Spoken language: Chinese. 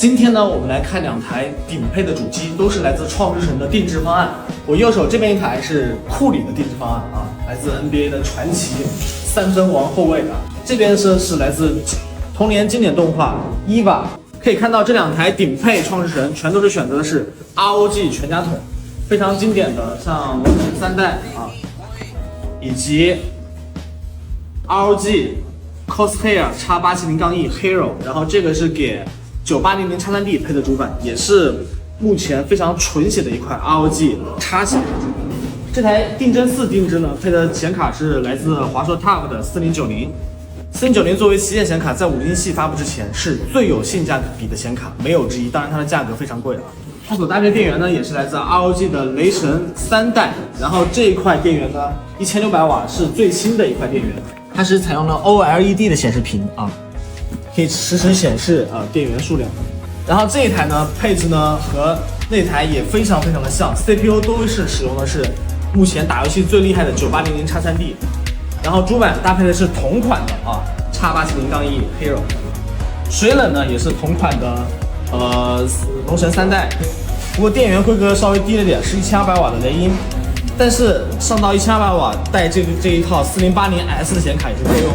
今天呢，我们来看两台顶配的主机，都是来自创之神的定制方案。我右手这边一台是库里的定制方案啊，来自 NBA 的传奇三分王后卫的。这边是来自童年经典动画 EVA。可以看到这两台顶配创之神全都是选择的是 ROG 全家桶，非常经典的，像龙神三代啊，以及 ROG Crosshair X870-E Hero， 然后这个是给9800X3D 配的主板，也是目前非常纯血的一块 ROG X系列。这台定真4定制呢，配的显卡是来自华硕 TUF 的4090。4090作为旗舰显卡，在50系发布之前是最有性价比的显卡，没有之一。当然，它的价格非常贵啊。它所搭配电源呢，也是来自 ROG 的雷神3代。然后这一块电源呢，1600瓦是最新的一块电源，它是采用了 OLED 的显示屏啊，可以实时显示电源数量。然后这一台呢，配置呢和那台也非常的像 ，CPU 都是使用的是目前打游戏最厉害的9800X3D。然后主板搭配的是同款的X870-E Hero， 水冷呢也是同款的龙神3代，不过电源规格稍微低了点，是1200瓦的雷音，但是上到1200瓦带这一套4080S 的显卡也是够用。